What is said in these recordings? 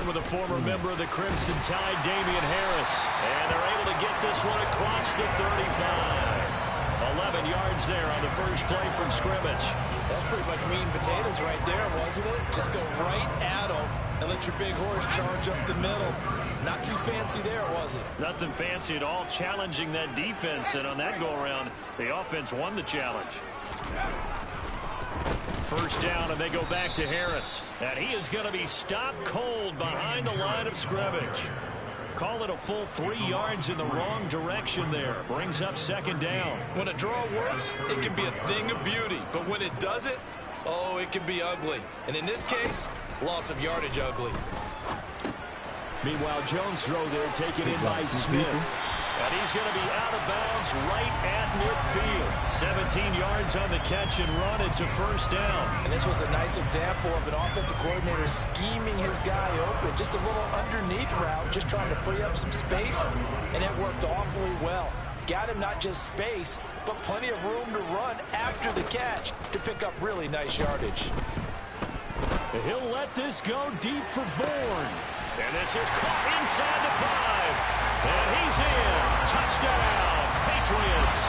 with a former member of the Crimson Tide, Damian Harris. And they're able to get this one across the 35. 11 yards there on the first play from scrimmage. That's pretty much meat and potatoes right there, wasn't it? Just go right at them and let your big horse charge up the middle. Not too fancy there, was it? Nothing fancy at all, challenging that defense. And on that go-around, the offense won the challenge. First down, and they go back to Harris. And he is going to be stopped cold behind the line of scrimmage. Call it a full 3 yards in the wrong direction there. Brings up second down. When a draw works, it can be a thing of beauty. But when it doesn't, oh, it can be ugly. And in this case, loss of yardage ugly. Meanwhile, Jones' throw there taken in by Smith. And he's going to be out of bounds right at midfield. 17 yards on the catch and run. It's a first down. And this was a nice example of an offensive coordinator scheming his guy open. Just a little underneath route, just trying to free up some space. And it worked awfully well. Got him not just space, but plenty of room to run after the catch to pick up really nice yardage. He'll let this go deep for Bourne. And this is caught inside the 5. And he's in. Touchdown, Patriots.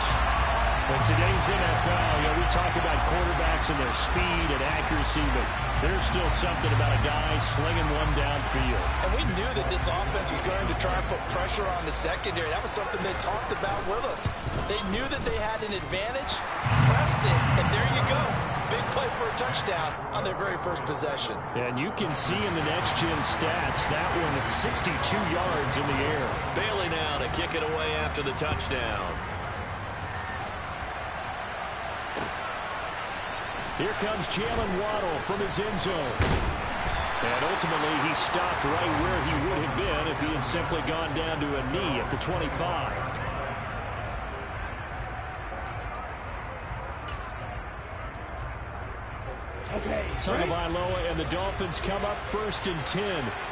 In today's NFL, we talk about quarterbacks and their speed and accuracy, but there's still something about a guy slinging one downfield. And we knew that this offense was going to try and put pressure on the secondary. That was something they talked about with us. They knew that they had an advantage, pressed it, and there you go. Big play for a touchdown on their very first possession. And you can see in the next-gen stats, that one at 62 yards in the air. Bailey now to kick it away after the touchdown. Here comes Jalen Waddle from his end zone. And ultimately, he stopped right where he would have been if he had simply gone down to a knee at the 25. Tagovailoa and the Dolphins come up 1st and 10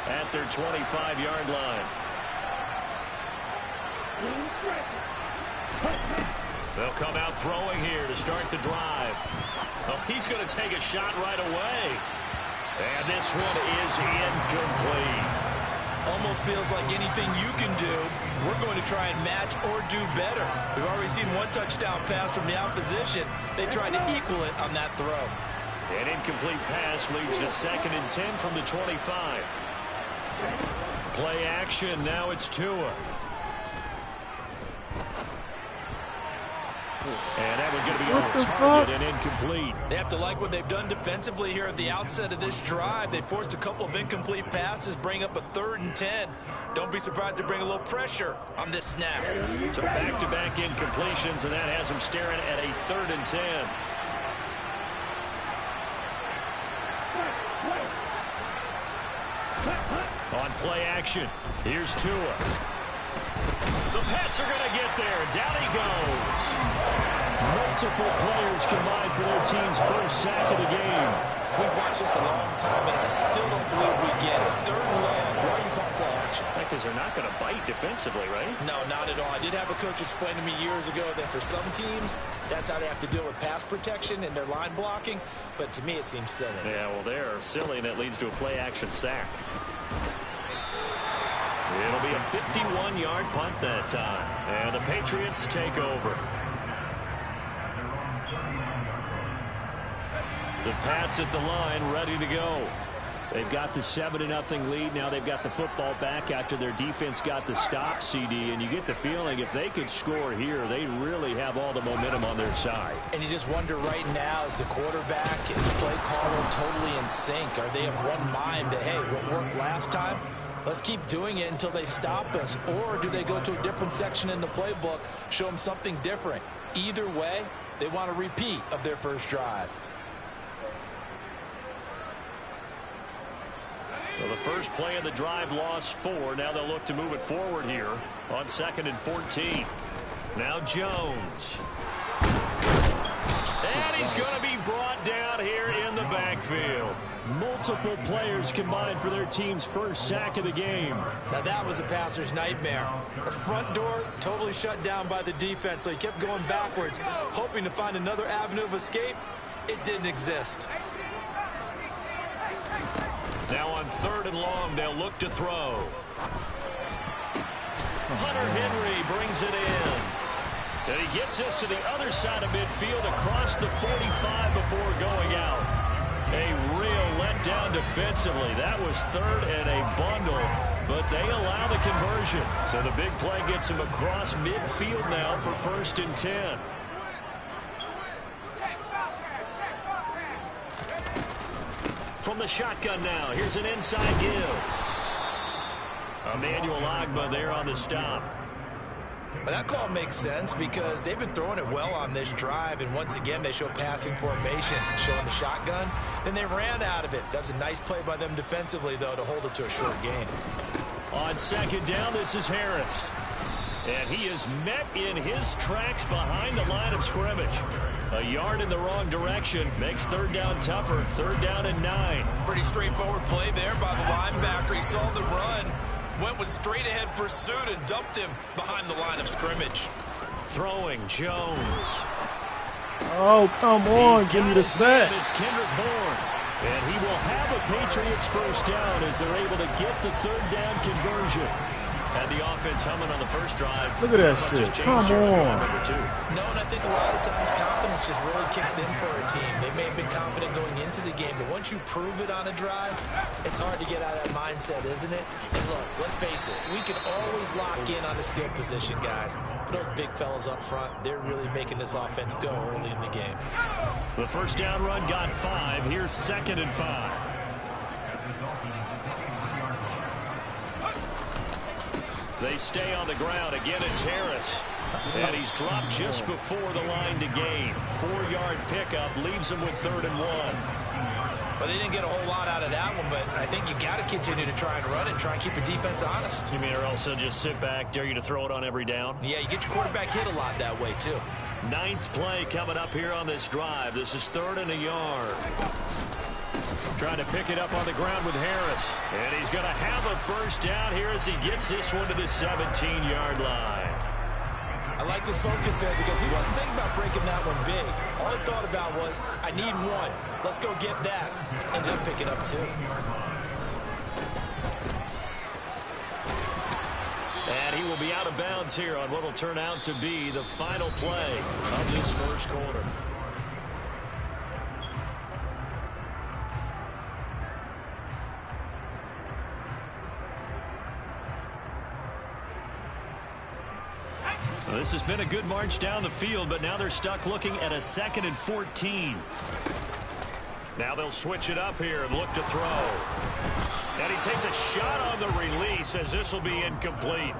at their 25-yard line. They'll come out throwing here to start the drive. Oh, he's going to take a shot right away. And this one is incomplete. Almost feels like anything you can do, we're going to try and match or do better. We've already seen one touchdown pass from the opposition. They tried to equal it on that throw. An incomplete pass leads to 2nd and 10 from the 25. Play action. Now it's Tua. And that one's going to be on target and incomplete. They have to like what they've done defensively here at the outset of this drive. They forced a couple of incomplete passes, bring up a 3rd and 10. Don't be surprised to bring a little pressure on this snap. So back-to-back incompletions, and that has them staring at a 3rd and 10. On play action, here's Tua. The Pats are going to get there. Down he goes. Multiple players combined for their team's first sack of the game. We've watched this a long time, and I still don't believe we get it. 3rd and long. Why are you calling play action? Because they're not going to bite defensively, right? No, not at all. I did have a coach explain to me years ago that for some teams, that's how they have to deal with pass protection and their line blocking. But to me, it seems silly. Yeah, well, they're silly, and it leads to a play action sack. It'll be a 51-yard punt that time. And the Patriots take over. The Pats at the line ready to go. They've got the 7-0 lead. Now they've got the football back after their defense got the stop, CD. And you get the feeling if they could score here, they really have all the momentum on their side. And you just wonder right now, is the quarterback and the play caller totally in sync? Are they of one mind that, hey, what worked last time? Let's keep doing it until they stop us. Or do they go to a different section in the playbook, show them something different? Either way, they want a repeat of their first drive. Well, the first play of the drive lost 4. Now they'll look to move it forward here on 2nd and 14. Now Jones. And he's going to be brought down here in the backfield. Multiple players combined for their team's first sack of the game. Now that was a passer's nightmare. The front door totally shut down by the defense, so he kept going backwards, hoping to find another avenue of escape. It didn't exist. Now on 3rd and long, they'll look to throw. Hunter Henry brings it in. And he gets us to the other side of midfield across the 45 before going out. A real letdown defensively. That was 3rd and a bundle, but they allow the conversion. So the big play gets him across midfield now for 1st and 10. From the shotgun now, here's an inside give. Emmanuel Ogbah there on the stop. But that call makes sense because they've been throwing it well on this drive, and once again they show passing formation, showing the shotgun. Then they ran out of it. That's a nice play by them defensively, though, to hold it to a short gain. On 2nd down, this is Harris. And he is met in his tracks behind the line of scrimmage. A yard in the wrong direction makes 3rd down tougher. 3rd down and 9. Pretty straightforward play there by the linebacker. He saw the run, went with straight-ahead pursuit, and dumped him behind the line of scrimmage. Throwing Jones. Oh, come on. Give me the snap. It's Kendrick Bourne. And he will have a Patriots 1st down as they're able to get the 3rd down conversion. Had the offense humming on the first drive. Look at that shit. Come on. No, and I think a lot of times confidence just really kicks in for a team. They may have been confident going into the game, but once you prove it on a drive, it's hard to get out of that mindset, isn't it? And look, let's face it, we can always lock in on a skill position, guys. But those big fellas up front, they're really making this offense go early in the game. The 1st down run got 5. Here's 2nd and 5. They stay on the ground. Again, it's Harris. And he's dropped just before the line to gain. 4-yard pickup leaves him with 3rd and 1. Well, they didn't get a whole lot out of that one, but I think you got to continue to try and run and try and keep the defense honest. You mean or else they'll just sit back, dare you to throw it on every down? Yeah, you get your quarterback hit a lot that way, too. 9th play coming up here on this drive. This is 3rd and a yard. Trying to pick it up on the ground with Harris. And he's going to have a 1st down here as he gets this one to the 17-yard line. I like this focus there because he wasn't thinking about breaking that one big. All he thought about was, I need 1. Let's go get that. Ended up picking up 2. And he will be out of bounds here on what will turn out to be the final play of this 1st quarter. Well, this has been a good march down the field, but now they're stuck looking at a 2nd and 14. Now they'll switch it up here and look to throw. And he takes a shot on the release as this will be incomplete.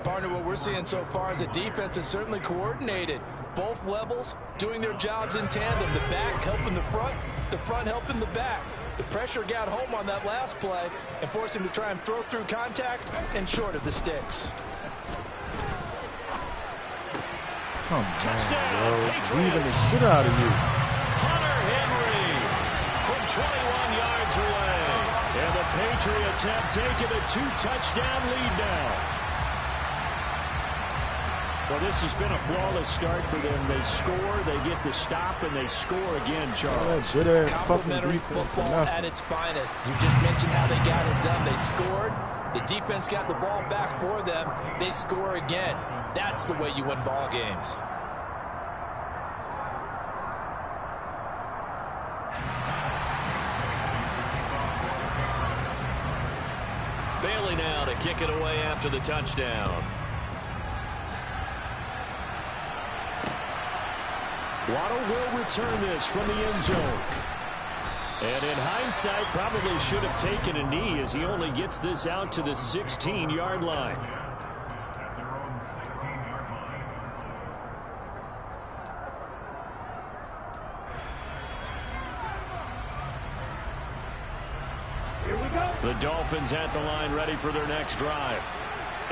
Partner, what we're seeing so far is the defense is certainly coordinated. Both levels doing their jobs in tandem. The back helping the front helping the back. The pressure got home on that last play and forced him to try and throw through contact and short of the sticks. Come on, Touchdown, bro. Patriots. Leaving the shit out of you. Hunter Henry from 21 yards away. And the Patriots have taken a 2-touchdown lead now. Well, this has been a flawless start for them. They score, they get the stop, and they score again, Charles. Complimentary football at its finest. You just mentioned how they got it done. They scored. The defense got the ball back for them. They score again. That's the way you win ball games. Bailey now to kick it away after the touchdown. Waddle will return this from the end zone. And in hindsight, probably should have taken a knee as he only gets this out to the 16-yard line. The Dolphins at the line ready for their next drive.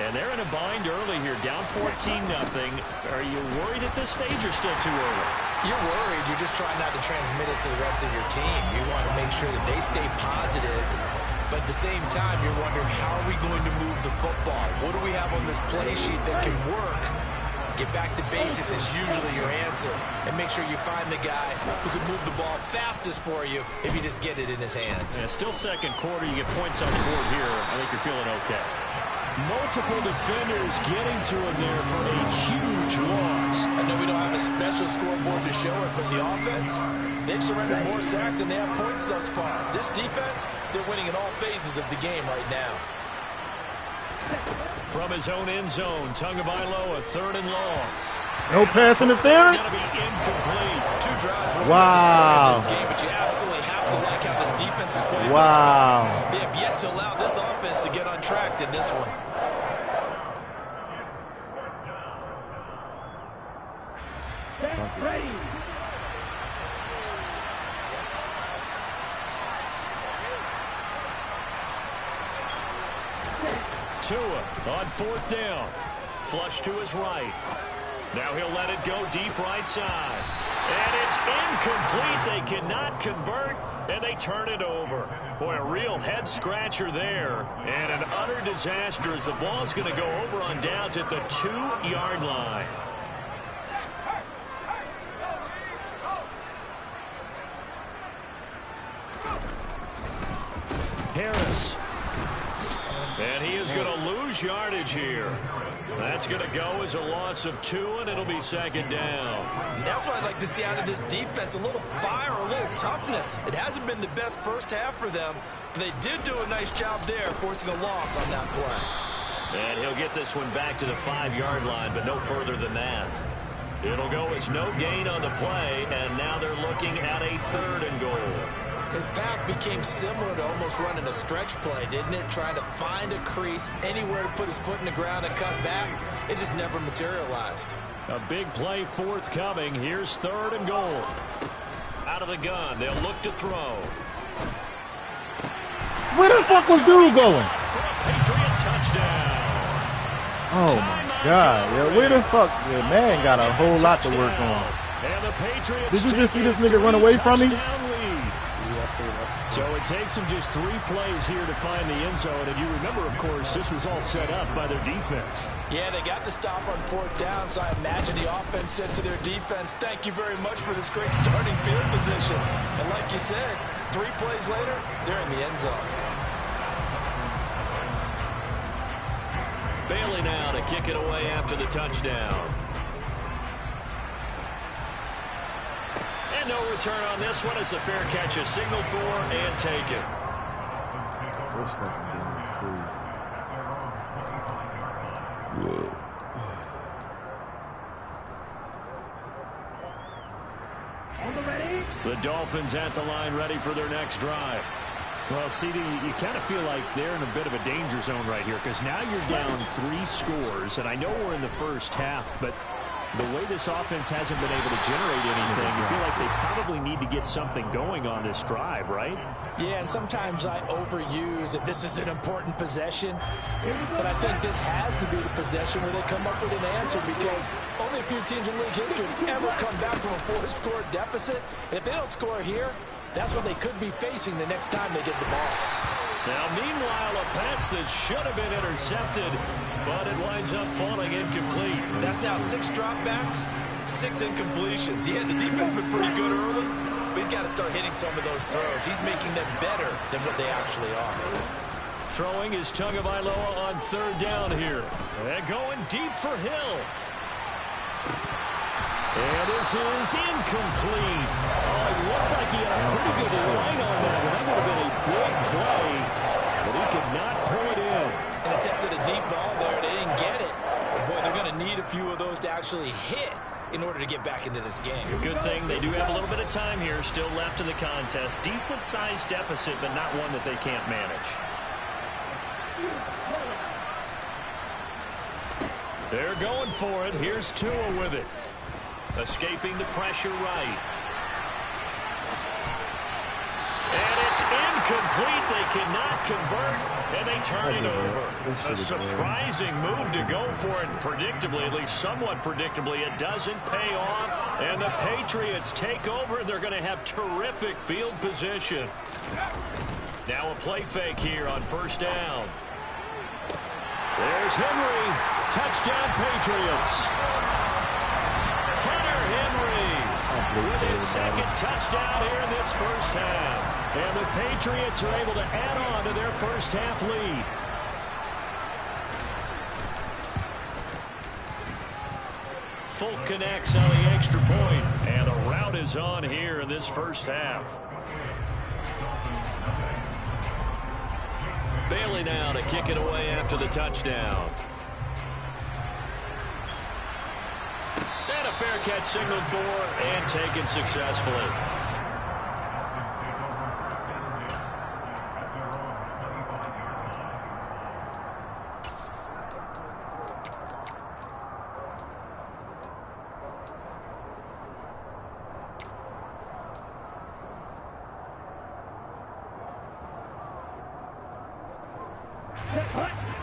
And they're in a bind early here, down 14-0. Are you worried at this stage or still too early? You're worried. You're just trying not to transmit it to the rest of your team. You want to make sure that they stay positive. But at the same time, you're wondering, how are we going to move the football? What do we have on this play sheet that can work Get back to basics is usually your answer. And make sure you find the guy who can move the ball fastest for you if you just get it in his hands. Yeah, still second quarter. You get points on the board here. I think you're feeling okay. Multiple defenders getting to him there for a huge loss. I know we don't have a special scoreboard to show it, but the offense, they've surrendered more sacks than they have points thus far. This defense, they're winning in all phases of the game right now. From his own end zone, Tagovailoa, 3rd and long. No pass interference. Going to be incomplete. 2 drives were Wow. to the start of this game, but you absolutely have to like how this defense is playing. Wow. They have yet to allow this offense to get on track in this one. Ready. Tua on 4th down. Flush to his right. Now he'll let it go deep right side. And it's incomplete. They cannot convert, and they turn it over. Boy, a real head-scratcher there. And an utter disaster as the ball's going to go over on downs at the 2-yard line. Harris. And he is going to lose yardage here. That's going to go as a loss of 2, and it'll be 2nd down. That's what I'd like to see out of this defense. A little fire, a little toughness. It hasn't been the best first half for them, but they did do a nice job there, forcing a loss on that play. And he'll get this one back to the 5-yard line, but no further than that. It'll go as no gain on the play, and now they're looking at a 3rd and goal. His pack became similar to almost running a stretch play, didn't it? Trying to find a crease, anywhere to put his foot in the ground and cut back. It just never materialized. A big play forthcoming. Here's 3rd and goal. Out of the gun. They'll look to throw. Where the fuck was dude going? For a Patriot touchdown. Oh my God. Yeah, where the fuck? Yeah, man got a whole lot to work on. And the Patriots. Did you just see this nigga run away from me? So it takes them just 3 plays here to find the end zone. And you remember, of course, this was all set up by their defense. Yeah, they got the stop on 4th down, so I imagine the offense said to their defense, thank you very much for this great starting field position. And like you said, 3 plays later, they're in the end zone. Bailey now to kick it away after the touchdown. And no return on this one. It's a fair catch, a signal for and taken. This fucking game is crazy. The Dolphins at the line ready for their next drive. Well, CD, you kind of feel like they're in a bit of a danger zone right here because now you're down 3 scores, and I know we're in the first half, but the way this offense hasn't been able to generate anything, you feel like they probably need to get something going on this drive, right? Yeah, and sometimes I overuse that this is an important possession, but I think this has to be the possession where they come up with an answer because only a few teams in league history ever come back from a 4-score deficit. And if they don't score here, that's what they could be facing the next time they get the ball. Now, meanwhile, a pass that should have been intercepted, but it winds up falling incomplete. That's now 6 dropbacks, 6 incompletions. Yeah, the defense has been pretty good early, but he's got to start hitting some of those throws. He's making them better than what they actually are. Throwing is Tagovailoa on 3rd down here. And going deep for Hill. And this is incomplete. Oh, it looked like he had a pretty good line on that. That would have been a big play, but he could not pull it in. An attempted a deep ball there. They didn't get it. But, boy, they're going to need a few of those to actually hit in order to get back into this game. Good thing they do have a little bit of time here still left in the contest. Decent-sized deficit, but not one that they can't manage. They're going for it. Here's Tua with it. Escaping the pressure right. And it's incomplete. They cannot convert, and they turn it over. A surprising move to go for it predictably, at least somewhat predictably. It doesn't pay off, and the Patriots take over. They're going to have terrific field position. Now a play fake here on 1st down. There's Henry. Touchdown, Patriots. update with his for second everybody. touchdown here in this first half. And the Patriots are able to add on to their first half lead. Folk connects on the extra point, and a rout is on here in this first half. Bailey now to kick it away after the touchdown. And a fair catch signaled for and taken successfully.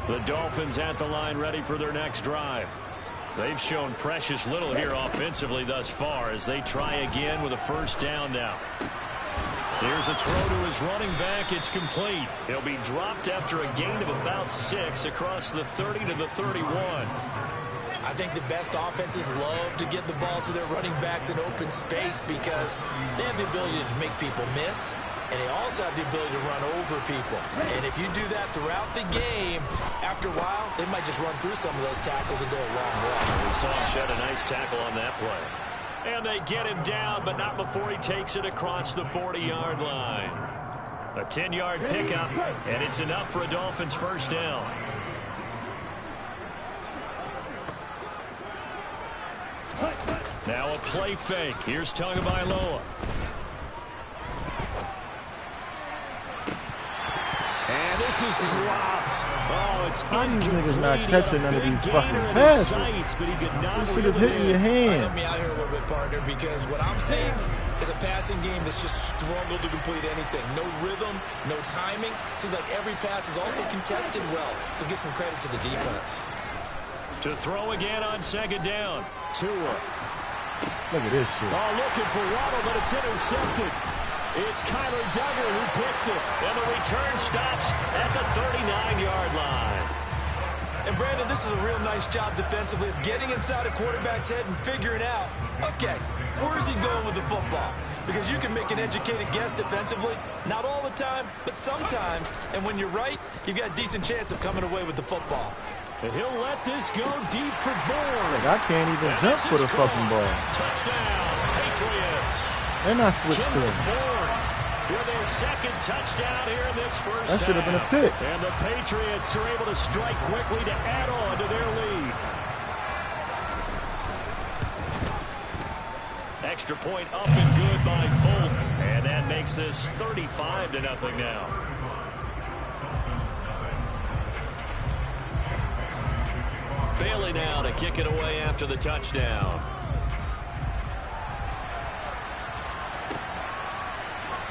The Dolphins at the line ready for their next drive. They've shown precious little here offensively thus far as they try again with a first down now. Here's a throw to his running back. It's complete. He'll be dropped after a gain of about 6 across the 30 to the 31. I think the best offenses love to get the ball to their running backs in open space because they have the ability to make people miss, and they also have the ability to run over people. And if you do that throughout the game, after a while, they might just run through some of those tackles and go a long way. We saw him shed a nice tackle on that play. And they get him down, but not before he takes it across the 40-yard line. A 10-yard pickup, and it's enough for a Dolphins first down. Now a play fake. Here's Tagovailoa. And this is dropped. Oh, it's How these incomplete. niggas not catching none of Big these gainer fucking in his passes? sights, but he could not This shit reel is it hitting your in. hand. Help me out here a little bit, partner, because what I'm seeing is a passing game that's just struggled to complete anything. No rhythm, no timing. Seems like every pass is also contested well, so give some credit to the defense. To throw again on second down. Tua. Look at this shit. Oh, looking for Waddle, but it's intercepted. It's Kyler Duggar who picks it. And the return stops at the 39-yard line. And, Brandon, this is a real nice job defensively of getting inside a quarterback's head and figuring out, okay, where's he going with the football? Because you can make an educated guess defensively. Not all the time, but sometimes. And when you're right, you've got a decent chance of coming away with the football. And he'll let this go deep for Bourne. Like, I can't even jump for the fucking ball. Touchdown, Patriots. And I switched to Kendrick him. Bourne with their second touchdown here in this first That should have been a pick. And the Patriots are able to strike quickly to add on to their lead. Extra point up and good by Folk. And that makes this 35-0 now. Bailey now to kick it away after the touchdown.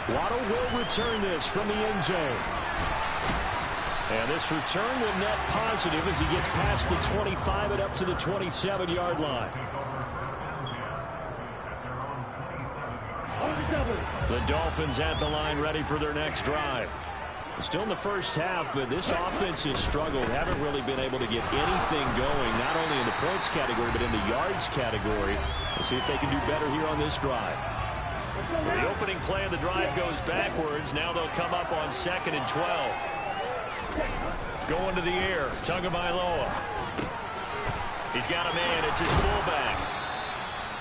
Waddle will return this from the end zone. And this return will net positive as he gets past the 25 and up to the 27-yard line. The Dolphins at the line ready for their next drive. Still in the first half, but this offense has struggled. Haven't really been able to get anything going, not only in the points category, but in the yards category. We'll see if they can do better here on this drive. The opening play of the drive goes backwards. Now they'll come up on 2nd and 12. Going to the air, Tagovailoa. He's got a man. It's his fullback.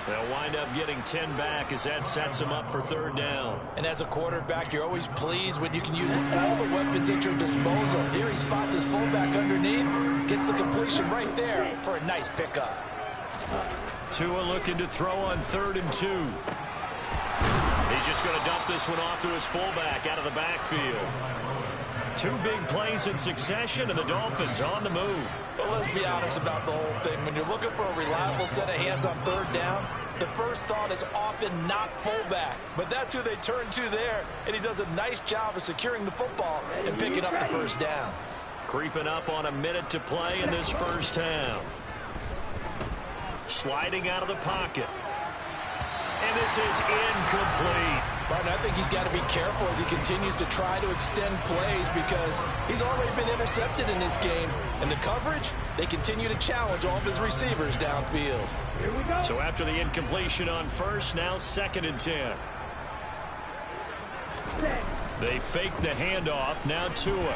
They'll wind up getting 10 back as that sets him up for 3rd down. And as a quarterback, you're always pleased when you can use all the weapons at your disposal. Here he spots his fullback underneath, gets the completion right there for a nice pickup. Tua looking to throw on 3rd and 2. He's just going to dump this one off to his fullback out of the backfield. 2 big plays in succession, and the Dolphins on the move. But let's be honest about the whole thing. When you're looking for a reliable set of hands on 3rd down, the first thought is often not fullback. But that's who they turn to there, and he does a nice job of securing the football and picking up the first down. Creeping up on a minute to play in this first half. Sliding out of the pocket. And this is incomplete. Martin, I think he's got to be careful as he continues to try to extend plays because he's already been intercepted in this game. And the coverage, they continue to challenge all of his receivers downfield. Here we go. So after the incompletion on first, now 2nd and 10. They fake the handoff. Now Tua.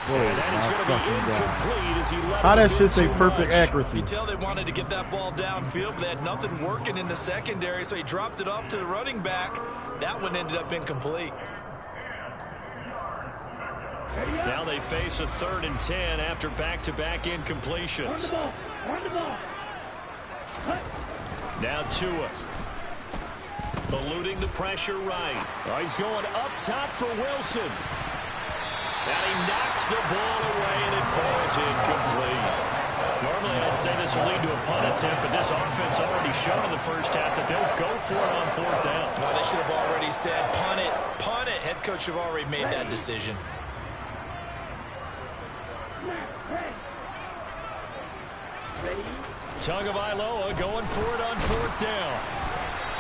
Whoa, and that is going to be incomplete as he let how it that shit say perfect much. accuracy? You tell they wanted to get that ball downfield, but they had nothing working in the secondary, so he dropped it off to the running back. That one ended up incomplete. Now they face a 3rd and 10 after back-to-back incompletions. Run the ball. Now Tua. Eluding the pressure right. Oh, he's going up top for Wilson. And he knocks the ball away, and it falls incomplete. Normally, I'd say this will lead to a punt attempt, but this offense already showed in the first half that they'll go for it on 4th down. Well, they should have already said, punt it, punt it. Head coach should have already made that decision. Tagovailoa going for it on 4th down.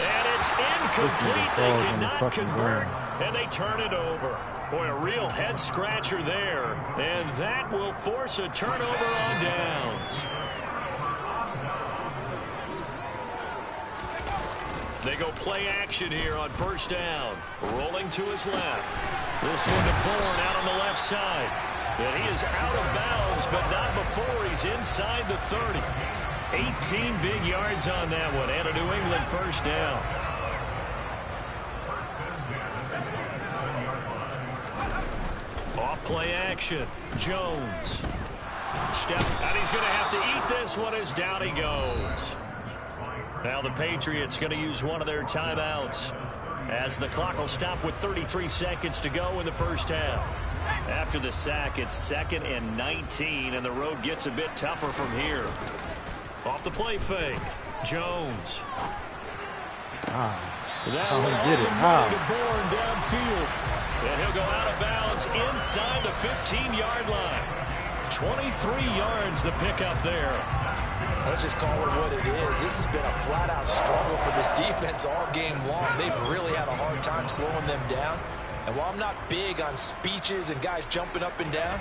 And it's incomplete. They cannot convert, and they turn it over. Boy, a real head-scratcher there. And that will force a turnover on downs. They go play action here on 1st down. Rolling to his left. This one to Bourne out on the left side. And he is out of bounds, but not before he's inside the 30. 18 big yards on that one, and a New England 1st down. Off play action. Jones. Step, and he's going to have to eat this one as down he goes. Now the Patriots going to use one of their timeouts as the clock will stop with 33 seconds to go in the first half. After the sack, it's 2nd and 19, and the road gets a bit tougher from here. Off the play fake. Jones. That one get it. to Bourne downfield. And he'll go out of bounds inside the 15-yard line. 23 yards the pickup there. Let's just call it what it is. This has been a flat-out struggle for this defense all game long. They've really had a hard time slowing them down. And while I'm not big on speeches and guys jumping up and down,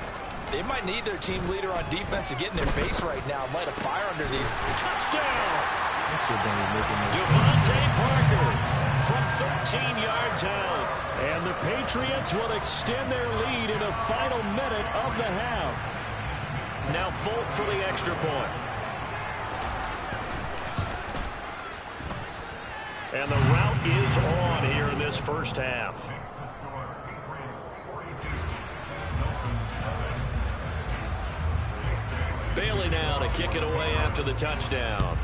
they might need their team leader on defense to get in their face right now and light a fire under these. Touchdown! Devontae Parker from 13 yards out. And the Patriots will extend their lead in the final minute of the half. Now Folk for the extra point. And the route is on here in this first half. Bailey now to kick it away after the touchdown.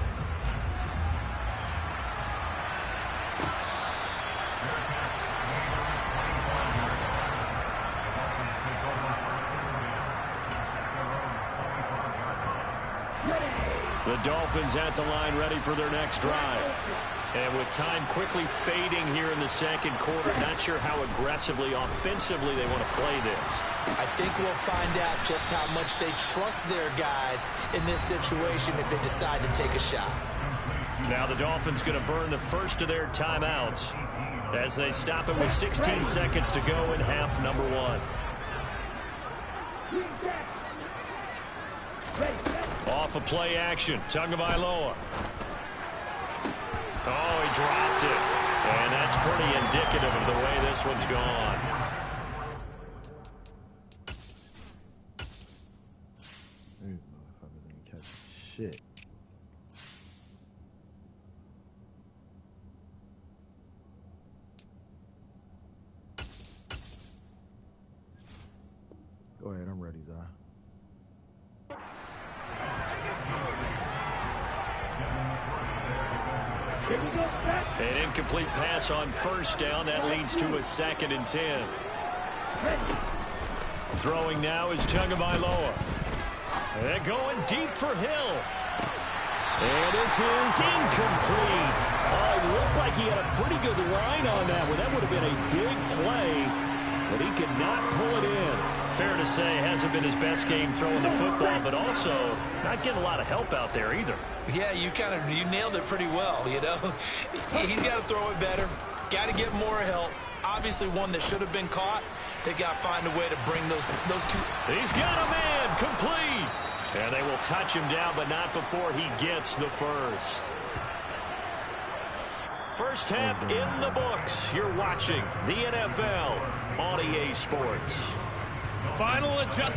The Dolphins at the line ready for their next drive. And with time quickly fading here in the second quarter, not sure how aggressively, offensively they want to play this. I think we'll find out just how much they trust their guys in this situation if they decide to take a shot. Now the Dolphins going to burn the first of their timeouts as they stop it with 16 seconds to go in half number 1. Off of play action, Tagovailoa. Oh, he dropped it. And that's pretty indicative of the way this one's gone. These motherfuckers ain't catching shit. Go ahead, I'm ready, Zah. An incomplete pass on first down. That leads to a 2nd and 10. Throwing now is Tagovailoa. And going deep for Hill. And this is incomplete. Oh, it looked like he had a pretty good line on that one. That would have been a big play, but he could not pull it in. fair to say hasn't been his best game throwing the football, but also not getting a lot of help out there either. Yeah, you nailed it pretty well, you know. He's got to throw it better, got to get more help. Obviously one that should have been caught. They got to find a way to bring those two. He's got a man complete. And they will touch him down, but not before he gets the first. First half in the books. You're watching the NFL on EA Sports. Final adjustment.